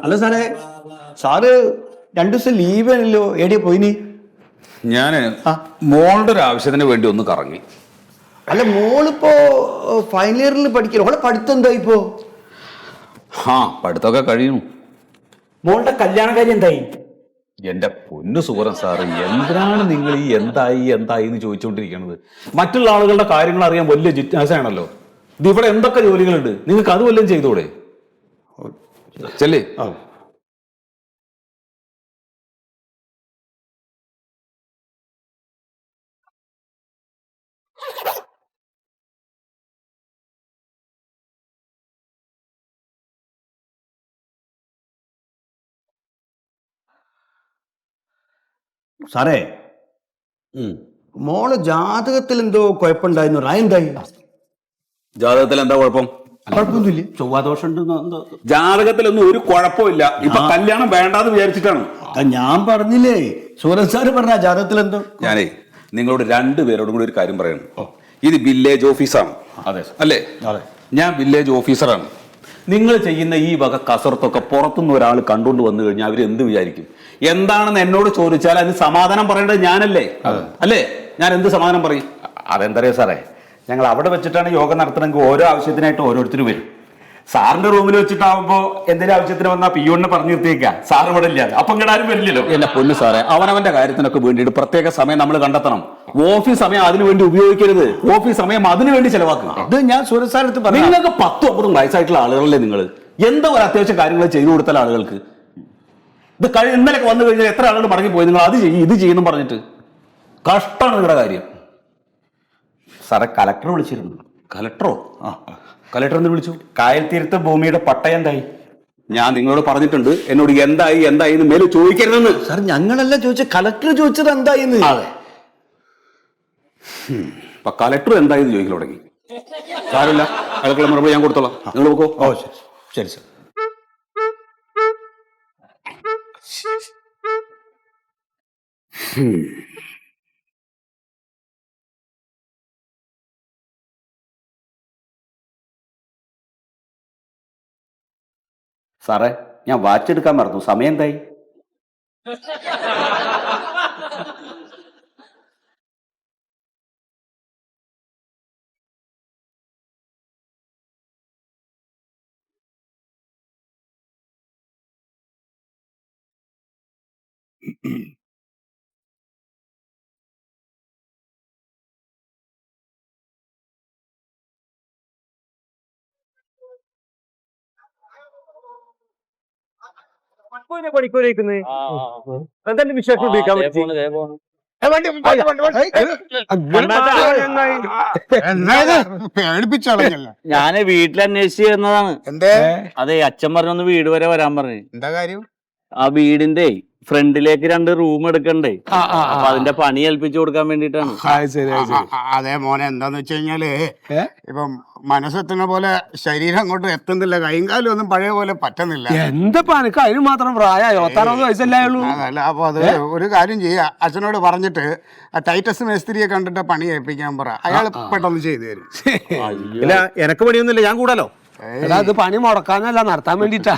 അല്ല സാറേ, സാറ് 2 ദിവസം ലീവ് ആണല്ലോ, എവിടെയാ പോയിനി? ഞാന് മോളുടെ ഒരു ആവശ്യത്തിന് വേണ്ടി ഒന്ന് കറങ്ങി. അല്ല, മോളിപ്പോ ഫൈനൽ ഇയറിൽ പഠിക്കലോ? അവളെ പഠിത്തം എന്താ ഇപ്പോ? പഠിത്തമൊക്കെ കഴിയുന്നു. മോളുടെ കല്യാണകാര്യം എന്തായി? എന്റെ പൊന്നു സുഹൃൻ സാറ്, എന്തിനാണ് നിങ്ങൾ ഈ എന്തായി എന്ന് ചോദിച്ചുകൊണ്ടിരിക്കുന്നത്? മറ്റുള്ള ആളുകളുടെ കാര്യങ്ങൾ അറിയാൻ വലിയ ജിജ്ഞാസയാണല്ലോ. ഇവിടെ എന്തൊക്കെ ജോലികളുണ്ട്, നിങ്ങൾക്ക് അത് വല്ലതും ചെയ്തോടെ? ചെല്ലേ. സാറേ, മോളെ ജാതകത്തിൽ എന്തോ കുഴപ്പമുണ്ടായിരുന്നു. എന്തായി? ജാതകത്തിൽ എന്താ കുഴപ്പം? കുഴപ്പമൊന്നുമില്ല. ചൊവ്വാദോഷം ജാതകത്തിലൊന്നും ഒരു കുഴപ്പമില്ല. ഇപ്പൊ കല്യാണം വേണ്ടാന്ന് വിചാരിച്ചിട്ടാണ്. ഞാൻ പറഞ്ഞില്ലേ, സൂരജ് സാറ് പറഞ്ഞ ജാതകത്തിൽ എന്തോ. ഞാനേ നിങ്ങളോട് 2 പേരോടും കൂടി ഒരു കാര്യം പറയണം. ഇത് വില്ലേജ് ഓഫീസാണ്. അതെ അല്ലേ? അതെ. ഞാൻ വില്ലേജ് ഓഫീസറാണ്. നിങ്ങൾ ചെയ്യുന്ന ഈ വക കസർത്തൊക്കെ പുറത്തുനിന്ന് ഒരാൾ കണ്ടുകൊണ്ട് വന്നു കഴിഞ്ഞാൽ അവർ എന്ത് വിചാരിക്കും? എന്താണെന്ന് എന്നോട് ചോദിച്ചാൽ അതിന് സമാധാനം പറയേണ്ടത് ഞാനല്ലേ? അല്ലേ? ഞാൻ എന്ത് സമാധാനം പറയും? അതെന്തറിയോ സാറേ, ഞങ്ങൾ അവിടെ വെച്ചിട്ടാണ് യോഗ നടത്തണമെങ്കിൽ ഓരോ ആവശ്യത്തിനായിട്ട് ഓരോരുത്തർ വരും. സാറിന്റെ റൂമിൽ വെച്ചിട്ടാവുമ്പോ എന്തെങ്കിലും ആവശ്യത്തിന് വന്നാൽ പിയൂണിനെ പറഞ്ഞു നിർത്തിയേക്ക. സാർ ഇവിടെ ഇല്ലാതെ അപ്പം ഇങ്ങടാരും വരില്ലല്ലോ. എന്നെ പൊന്നു സാറേ, അവനവന്റെ കാര്യത്തിനൊക്കെ വേണ്ടിയിട്ട് പ്രത്യേക സമയം നമ്മൾ കണ്ടെത്തണം. ഓഫീസ് സമയം അതിനു വേണ്ടി ഉപയോഗിക്കരുത്. ഓഫീസ് സമയം അതിനു വേണ്ടി ചെലവാക്കുക. അത് ഞാൻ സൂരജ് സാറടുത്ത് പറഞ്ഞു. നിങ്ങൾക്ക് 10-50 വയസ്സായിട്ടുള്ള ആളുകളല്ലേ നിങ്ങൾ? എന്താ ഒരു അത്യാവശ്യ കാര്യങ്ങൾ ചെയ്തു കൊടുത്താൽ ആളുകൾക്ക്? ഇത് ഇന്നലെ വന്നു കഴിഞ്ഞാൽ എത്ര ആളുകൾ മടങ്ങിപ്പോയി? നിങ്ങൾ അത് ചെയ്യും ഇത് ചെയ്യുന്നു പറഞ്ഞിട്ട് കഷ്ടമാണ് നിങ്ങളുടെ കാര്യം. സാറെ, കലക്ടർ വിളിച്ചിരുന്നു. കലക്ടറോ? കലക്ടർ എന്ന് വിളിച്ചു? കായൽ തീരത്ത് ഭൂമിയുടെ പട്ടയം എന്തായി? ഞാൻ നിങ്ങളോട് പറഞ്ഞിട്ടുണ്ട്, എന്നോട് എന്തായി എന്ന് മേലെ ചോദിക്കരുതെന്ന്. സാർ, ഞങ്ങളല്ല ചോദിച്ചത്, കലക്ടർ ചോദിച്ചത് എന്തായി? അതെ. അപ്പൊ കലക്ടർ എന്തായി ചോദിക്കൽ തുടങ്ങി. സാരമില്ല, അയാൾക്കുള്ള മറുപടി ഞാൻ കൊടുത്തോളാം. നിങ്ങൾ നോക്കോ. ഓ ശരി സാർ. സാറേ, ഞാൻ വാച്ച് എടുക്കാൻ മറന്നു. സമയം എന്തായി? എന്തായാലും വിശേഷം ഉപയോഗിക്കാൻ ഞാന് വീട്ടിൽ അന്വേഷിച്ച് വരുന്നതാണ്. അതെ, അച്ഛൻ പറഞ്ഞൊന്ന് വീട് വരെ വരാൻ പറഞ്ഞു. എന്താ കാര്യം? ആ വീടിന്റെ ഫ്രണ്ടിലേക്ക് 2 റൂം എടുക്കണ്ടേ, അപ്പൊ അതിന്റെ പണി ഏൽപ്പിച്ചു കൊടുക്കാൻ വേണ്ടിട്ടാണ്. അതെ മോനെ, എന്താന്ന് വെച്ച് കഴിഞ്ഞാല് ഇപ്പം മനസ്സെത്തുന്ന പോലെ ശരീരം അങ്ങോട്ട് എത്തുന്നില്ല. കൈയും കാലും ഒന്നും പഴയ പോലെ പറ്റുന്നില്ല. എന്താ പനക്ക് അതിന് മാത്രം പ്രായമായോ? 60 വയസ്സല്ലേ ഉള്ളൂ. അതല്ല, അപ്പൊ അത് ഒരു കാര്യം ചെയ്യാ, അച്ഛനോട് പറഞ്ഞിട്ട് ടൈറ്റസ് മേസ്ത്രിയെ കണ്ടിട്ട് പണി ഏൽപ്പിക്കാൻ പറ. അയാൾ പെട്ടെന്ന് ചെയ്തു തരും. ഇല്ല, എനക്ക് പണിയൊന്നുമില്ല, ഞാൻ കൂടാലോ. അത് പണി മുടക്കാനല്ല, നടത്താൻ വേണ്ടിട്ടാ.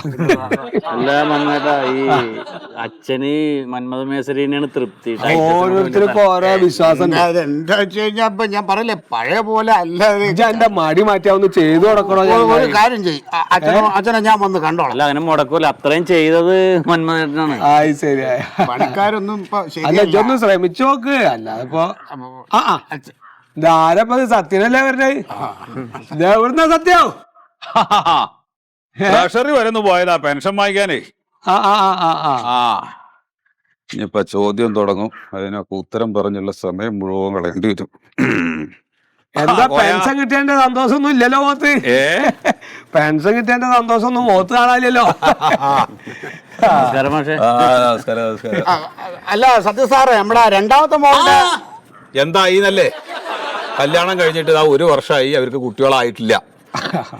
അല്ല മന്മേട്ടാ, ഈ അച്ഛന് മന്മഥ മേസരിനെയാണ് തൃപ്തി. ഓരോരുത്തർക്കും ഓരോ വിശ്വാസം. എന്താ വെച്ച് കഴിഞ്ഞാ ഇപ്പൊ ഞാൻ പറയില്ലേ, പഴയ പോലെ അല്ല. എന്റെ മടി മാറ്റാവുന്ന ചെയ്തു കൊടുക്കണോ? ഒരു കാര്യം ചെയ്യും, അച്ഛനെ ഞാൻ വന്ന് കണ്ടോളാം. അല്ല, അങ്ങനെ മുടക്കൂല. അത്രയും ചെയ്തത് മന്മഥേട്ടനാണ്. ശരിയായ പണിക്കാരൊന്നും ഇപ്പൊ അല്ല, ഇതൊന്ന് ശ്രമിച്ചു നോക്ക്. അല്ലാതെ ഇപ്പൊ ഇതാരപ്പത് സത്യനല്ലേ വരണേ? ഇതെവിടുന്ന സത്യം? ട്രഷറി വരുന്നു പോയതാ പെൻഷൻ വാങ്ങിക്കാനേ. ഇനിയിപ്പൊ ചോദ്യം തുടങ്ങും, അതിനൊക്കെ ഉത്തരം പറഞ്ഞുള്ള സമയം മുഴുവൻ കളയേണ്ടി വരും. എന്താ പെൻഷൻ കിട്ടിയതിന്റെ സന്തോഷം ഒന്നും ഇല്ലല്ലോ മോത്ത്? പെൻഷൻ കിട്ടിയതിന്റെ സന്തോഷം ഒന്നും മോത്ത് കാണാനില്ലല്ലോ. അല്ല സത്യ സാറേ, നമ്മുടെ 2ാമത്തെ മോളുടെ എന്തായിന്നല്ലേ? കല്യാണം കഴിഞ്ഞിട്ട് 1 വർഷമായി, അവർക്ക് കുട്ടികളായിട്ടില്ല.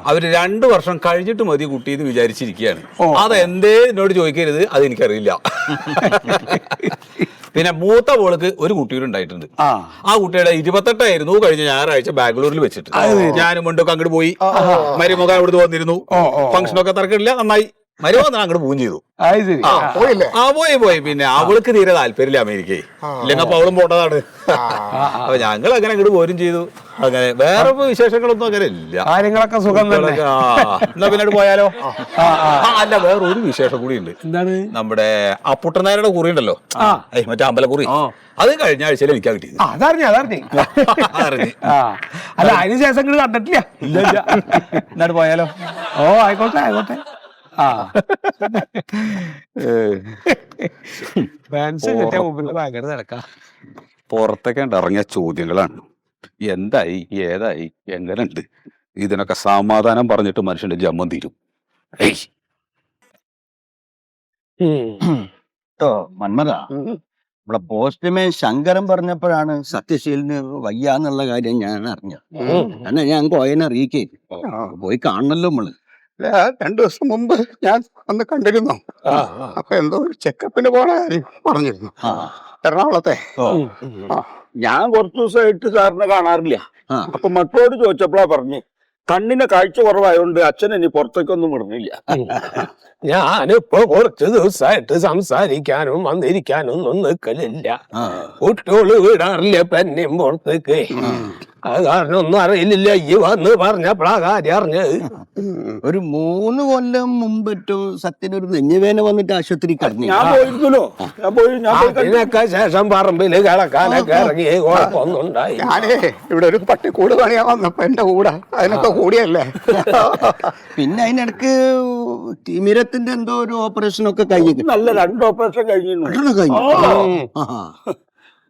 അവര് 2 വർഷം കഴിഞ്ഞിട്ട് മതി കുട്ടി എന്ന് വിചാരിച്ചിരിക്കുകയാണ്. അതെന്തേ എന്നോട് ചോദിക്കരുത്, അത് എനിക്കറിയില്ല. പിന്നെ മൂത്ത മോൾക്ക് ഒരു കുട്ടിയുടെ ഉണ്ടായിട്ടുണ്ട്. ആ കുട്ടിയുടെ 28 കഴിഞ്ഞ ഞായറാഴ്ച ബാംഗ്ലൂരിൽ വെച്ചിട്ട് ഞാനും കൊണ്ടൊക്കെ അങ്ങോട്ട് പോയി. മരുമക അവിടുന്ന് വന്നിരുന്നു. ഫംഗ്ഷനൊക്കെ തിരക്കില്ല, നന്നായി. മരുമകൻ അങ്ങോട്ട് പോവുകയും ചെയ്തു. പോയി. പിന്നെ അവൾക്ക് തീരെ താല്പര്യമില്ല അമേരിക്കയെ, ഇല്ലെങ്കിൽ അപ്പൊ അവളും പോട്ടതാണ്. അപ്പൊ ഞങ്ങൾ അങ്ങനെ അങ്ങോട്ട് പോരും ചെയ്തു. അങ്ങനെ വേറെ വിശേഷങ്ങളൊന്നും അങ്ങനെ ഇല്ല. കാര്യങ്ങളൊക്കെ സുഖം തന്നെ. എന്നാ പിന്നെ പോയാലോ? അല്ല, വേറൊരു വിശേഷം കൂടി ഉണ്ട്. എന്താണ്? നമ്മുടെ അപ്പുട്ടനാരുടെ കുറി ഉണ്ടല്ലോ, മറ്റേ അമ്പലക്കുറി, അത് കഴിഞ്ഞ ആഴ്ചയിൽ എനിക്കാ കിട്ടിയത്. അതറിഞ്ഞു. അല്ല, അതിന് ശേഷം ഇങ്ങോട്ട് കണ്ടിട്ടില്ല. എന്നിട്ട് പോയാലോ? ഓ, ആയിക്കോട്ടെ. ഫാൻസ് കിട്ടിയ മുമ്പിൽ ഭയങ്കര തിരക്കാ. പുറത്തൊക്കെ ഇറങ്ങിയ ചോദ്യങ്ങളാണ്. എന്തായി, ഏതായി, എങ്ങനെയുണ്ട്, ഇതിനൊക്കെ സമാധാനം പറഞ്ഞിട്ട് മനുഷ്യന്റെ ജമ്മം തീരും. മന്മത, നമ്മളെ പോസ്റ്റ്മാൻ ശങ്കരൻ പറഞ്ഞപ്പോഴാണ് സത്യശീലിന് വയ്യാന്നുള്ള കാര്യം ഞാൻ അറിഞ്ഞത്. കാരണം ഞാൻ കോയനെ അറിയിക്കേ പോയി കാണണല്ലോ നമ്മള്. 2 ദിവസം മുമ്പ് ഞാൻ അന്ന് കണ്ടിരുന്നു. അപ്പൊ എന്തോ ഒരു ചെക്കപ്പിന് പോണ കാര്യം പറഞ്ഞിരുന്നു, എറണാകുളത്തെ. ഞാൻ കുറച്ചു ദിവസമായിട്ട് സാറിനെ കാണാറില്ല. അപ്പൊ മക്കളോട് ചോദിച്ചപ്പോഴാ പറഞ്ഞു കണ്ണിന് കാഴ്ച കുറവായതുകൊണ്ട് അച്ഛൻ ഇനി പുറത്തേക്കൊന്നും വിടുന്നില്ല. ഞാനിപ്പോ കുറച്ച് ദിവസമായിട്ട് സംസാരിക്കാനും വന്നിരിക്കാനും ഒന്നും നിൽക്കലില്ല. കുട്ടികള് വിടാറില്ല പെന്നെയും പുറത്തേക്ക്. അത് കാരണം ഒന്നും അറിയില്ല. ഈ വന്ന് പറഞ്ഞപ്പോഴാ കാര്യം അറിഞ്ഞത്. ഒരു 3 കൊല്ലം മുമ്പേറ്റവും സത്യനൊരു നെഞ്ഞുവേന വന്നിട്ട് ആശുപത്രി കടന്നു. ഇതിനൊക്കെ ശേഷം പറമ്പില് കിടക്കാനൊക്കെ ഇറങ്ങി കുഴപ്പമൊന്നും ഉണ്ടായി. ഞാനേ ഇവിടെ ഒരു പട്ടിക്കൂട് പണിയാൻ വന്നപ്പോ എന്റെ കൂടെ അതിനൊക്കെ കൂടിയല്ലേ. പിന്നെ അതിനിടക്ക് തിമിരത്തിന്റെ എന്തോ ഒരു ഓപ്പറേഷൻ ഒക്കെ കഴിഞ്ഞു. നല്ല 2 ഓപ്പറേഷൻ കഴിഞ്ഞു.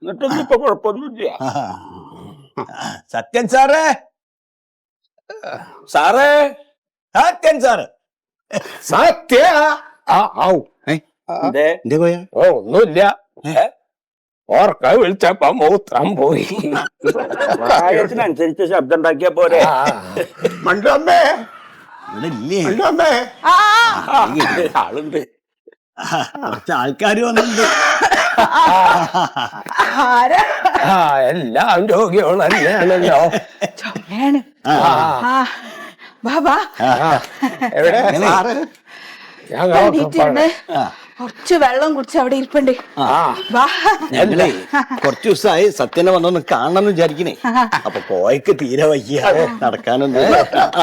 എന്നിട്ടൊന്നും ഇപ്പൊ കുഴപ്പമൊന്നുമില്ല. സത്യൻ സാറേ, സത്യൻ സാറ്, സത്യ എന്തേ പോയാ? ഒന്നുമില്ല. ഓർക്ക വിളിച്ചപ്പോ മൂത്രം പോയി. പ്രായത്തിനനുസരിച്ച് ശബ്ദം ഉണ്ടാക്കിയ പോരെ. മണ്ടമ്മേ, ഇവിടെ ഇല്ലേ? മണ്ടമ്മേ, ആളുണ്ട്. കുറച്ച് ആൾക്കാര് വന്നിട്ടുണ്ട്. എല്ലാം രോഗികൾ തന്നെയാണല്ലോ. ചുമയാണ്. ബാബാ എവിടെ സാറ്? കുറച്ച് വെള്ളം കുടിച്ച് അവിടെ ഇരിപ്പുണ്ട്. ഞങ്ങളേ കുറച്ചു ദിവസമായി സത്യനെ വന്നൊന്ന് കാണണമെന്ന് വിചാരിക്കണേ. അപ്പൊ പോയ്ക്ക് തീരെ വയ്യ, നടക്കാനൊന്നും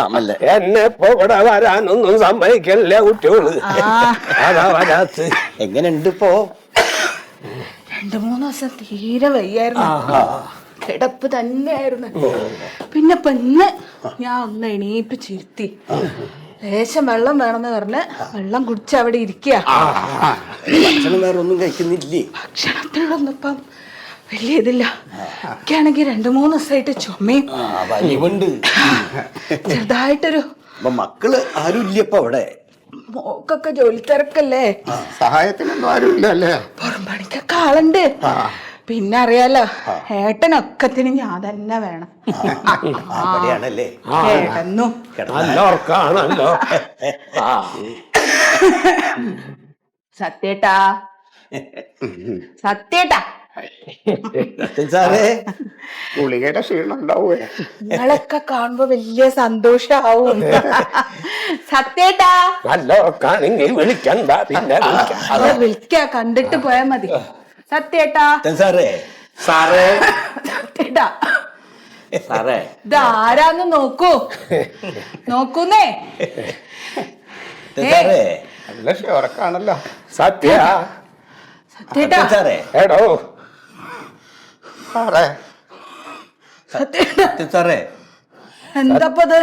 ആമല്ലേ. എന്നെ ഇപ്പൊ ഇവിടെ വരാനൊന്നും സമ്മതിക്കല്ലേ കുട്ടികള്. അതാ വരാത്ത്. എങ്ങനെയുണ്ട് ഇപ്പോ? 2-3 ദിവസം തീരെ വയ്യായിരുന്നു. കിടപ്പ് തന്നെയായിരുന്നു. പിന്നെ ഇപ്പൊ ഇന്ന് ഞാൻ ഒന്ന് എണീപ്പിച്ചിരുത്തി. ലേശം വെള്ളം വേണമെന്ന് പറഞ്ഞ് വെള്ളം കുടിച്ച് അവിടെ ഇരിക്കുക. ഭക്ഷണം വേറെ ഒന്നും കഴിക്കുന്നില്ലേ? ഭക്ഷണത്തിനൊന്നും ഇപ്പം വലിയ ഇതില്ല. എനിക്കാണെങ്കിൽ 2-3 ദിവസമായിട്ട് ചുമയും വലിവുണ്ട്. ചെറുതായിട്ടൊരു. അപ്പൊ മക്കള് ആരും ഇല്ലപ്പോ അവിടെ? മോക്കൊക്കെ ജോലി തിരക്കല്ലേ, സഹായത്തിനൊന്നും ആരും ഇല്ല അല്ലേ? പുറം പണിക്കൊക്കെ ആളുണ്ട്. പിന്നെ അറിയാലോ, ഏട്ടനൊക്കത്തിന് ഞാൻ തന്നെ വേണം. അവിടെയാണല്ലേ ഏട്ടന്നു നല്ലോർക്കാണല്ലോ. സത്യേട്ടാ, സത്യേട്ടാ, സത്യൻ സാറേ, ഗുളികയുടെ ക്ഷീണം ഉണ്ടാവേ. നിങ്ങളൊക്കെ കാണുമ്പോ വലിയ സന്തോഷാവും. സത്യേട്ടാ, നല്ലോർക്കാണെങ്കിൽ വിളിക്കണ്ട, പിന്നെ അത് വിളിക്കാ, കണ്ടിട്ട് പോയാ മതി. സത്യേട്ടാ, സത്യൻ സാറേ, സത്യേട്ടാ, സാറേ ഇതാരാന്ന് നോക്കൂന്നേ. സത്യൻ സാറേ, നല്ല ഷോറക്കാണല്ലോ. സത്യ സത്യേട്ടാ, സത്യൻ സാറേ, എടോ സാറേ, സത്യേട്ടാ, സത്യൻ സാറേ, എന്താപ്പത്?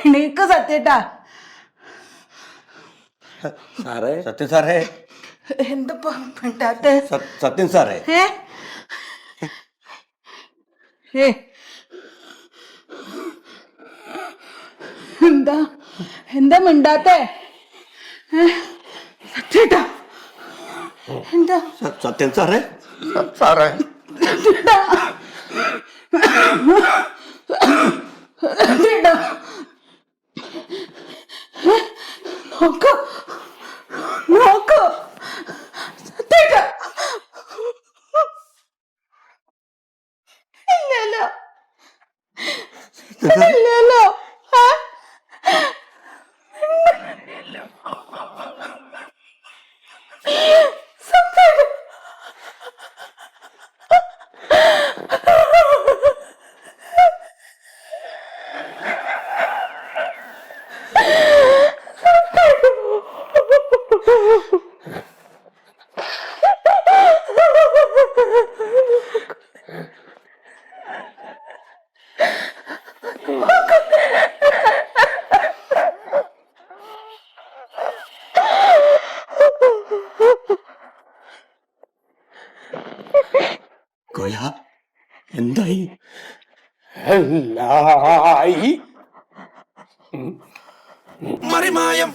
എണീക്ക് സത്യേട്ടാ. സാറേ സത്യൻ സാറേ, എന്തപ്പോ മിണ്ടാത്തെ? സത്യൻ സാറേ, എന്താ മിണ്ടാത്തെ? സത്യേട്ടാ, എന്താ? സത്യൻ സാറേ, സാറേ, സത്യേട്ടാ, സത്യേട്ടാ, നോക്കൂ മിണ്ടുന്നില്ലല്ലോ. ആ? സംസാരം. കോയ എന്തായി? എല്ലായി മറിമായം